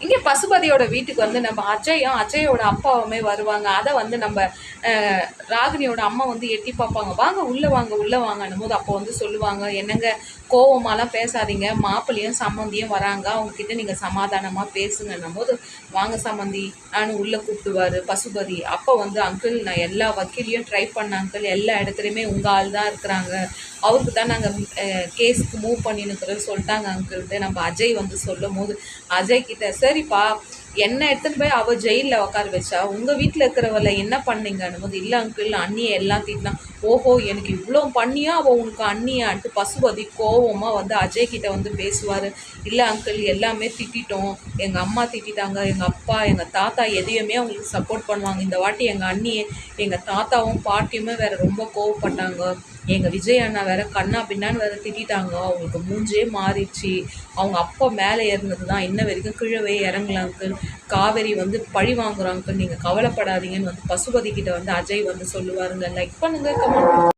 இங்கே பசுபதியோட வீட்டுக்கு வந்து நம்ம அஜயோட அப்பாவுமே வருவாங்க. அதை வந்து நம்ம ராகினியோட அம்மா வந்து எட்டி பார்ப்பாங்க. வாங்க உள்ளே வாங்கன்னும் போது அப்போ வந்து சொல்லுவாங்க, என்னங்க கோவமாலாம் பேசாதீங்க, மாப்பிள்ளையும் சம்மந்தியும் வராங்க, அவங்கக்கிட்ட நீங்கள் சமாதானமாக பேசுங்கன்னும் போது வாங்க சம்மந்தி நான் உள்ளே கூப்பிடுவார் பசுபதி. அப்போ வந்து அங்கிள் நான் எல்லா வக்கீலையும் ட்ரை பண்ண அங்கிள், எல்லா இடத்துலையுமே உங்கள் ஆள் தான் இருக்கிறாங்க, அவருக்கு தான் நாங்கள் கேஸுக்கு மூவ் பண்ணினுக்கிறோன்னு சொல்லிட்டாங்க அங்கிள்கிட்ட நம்ம அஜய் வந்து சொல்லும் போது அஜய் கிட்ட சரிப்பா என்ன எடுத்துன்னு போய் அவள் ஜெயிலில் உட்கார வச்சா உங்கள் வீட்டில் இருக்கிறவளை என்ன பண்ணீங்கன்னு போது இல்லை அங்கிள் அண்ணியை எல்லாம் திட்டினா. ஓஹோ எனக்கு இவ்வளோ பண்ணியா அவள் உனக்கு அண்ணியான்ட்டு பசுபதி கோவமாக வந்து அஜய் கிட்ட வந்து பேசுவார். இல்லை அங்கிள் எல்லாமே திட்டோம், எங்கள் அம்மா திட்டாங்க, எங்கள் அப்பா எங்கள் தாத்தா எதையுமே அவங்களுக்கு சப்போர்ட் பண்ணுவாங்க, இந்த வாட்டி எங்கள் அண்ணியை எங்கள் தாத்தாவும் பாட்டியுமே வேறு ரொம்ப கோவப்பட்டாங்க, எங்கள் விஜய் அண்ணா வேறு கண்ணா பின்னான்னு வேறு திட்டாங்க, அவங்களுக்கு மூஞ்சே மாறிடுச்சு, அவங்க அப்பா மேலே ஏறினது தான் இன்ன வரைக்கும் கீழவே இறங்கலாங்க, காவேரி வந்து பழி வாங்குறாங்க, நீங்கள் கவலைப்படாதீங்கன்னு வந்து பசுபதி கிட்ட வந்து அஜய் வந்து சொல்லுவாருங்க. லைக் பண்ணுங்கள், கமெண்ட்